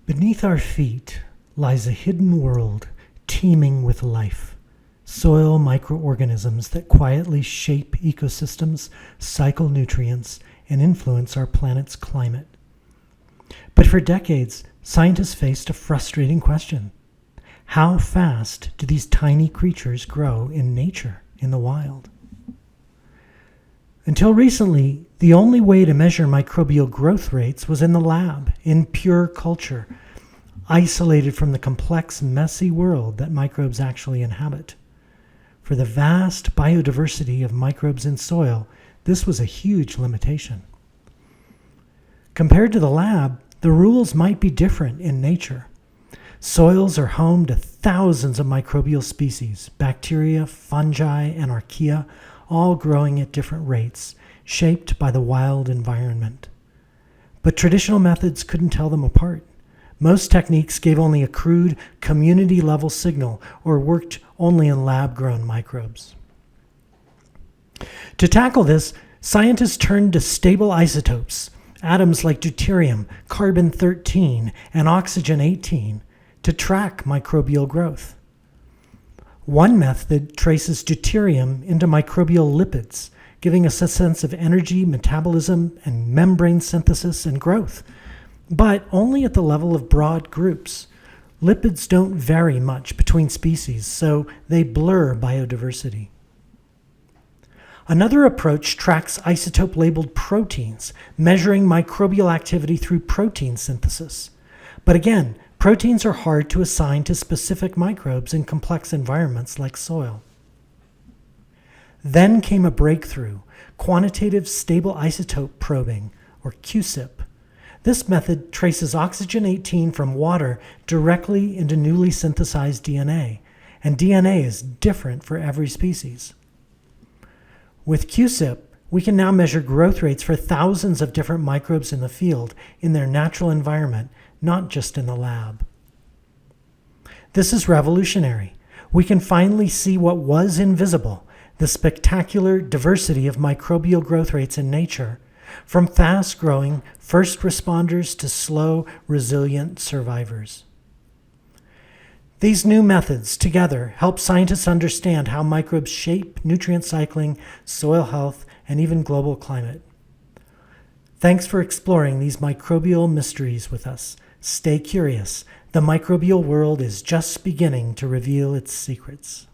Beneath our feet lies a hidden world teeming with life. Soil microorganisms that quietly shape ecosystems, cycle nutrients, and influence our planet's climate. But for decades, scientists faced a frustrating question. How fast do these tiny creatures grow in nature, in the wild? Until recently, the only way to measure microbial growth rates was in the lab, in pure culture, isolated from the complex, messy world that microbes actually inhabit. For the vast biodiversity of microbes in soil, this was a huge limitation. Compared to the lab, the rules might be different in nature. Soils are home to thousands of microbial species, bacteria, fungi, and archaea, all growing at different rates, shaped by the wild environment. But traditional methods couldn't tell them apart. Most techniques gave only a crude, community-level signal or worked only in lab-grown microbes. To tackle this, scientists turned to stable isotopes, atoms like deuterium, carbon-13, and oxygen-18, to track microbial growth. One method traces deuterium into microbial lipids, giving us a sense of energy, metabolism, and membrane synthesis and growth, but only at the level of broad groups. Lipids don't vary much between species, so they blur biodiversity. Another approach tracks isotope-labeled proteins, measuring microbial activity through protein synthesis. But again, proteins are hard to assign to specific microbes in complex environments like soil. Then came a breakthrough, quantitative stable isotope probing, or Qsip. This method traces oxygen-18 from water directly into newly synthesized DNA, and DNA is different for every species. With Qsip, we can now measure growth rates for thousands of different microbes in the field, in their natural environment, not just in the lab. This is revolutionary. We can finally see what was invisible, the spectacular diversity of microbial growth rates in nature, from fast-growing first responders to slow, resilient survivors. These new methods together help scientists understand how microbes shape nutrient cycling, soil health, and even global climate. Thanks for exploring these microbial mysteries with us. Stay curious. The microbial world is just beginning to reveal its secrets.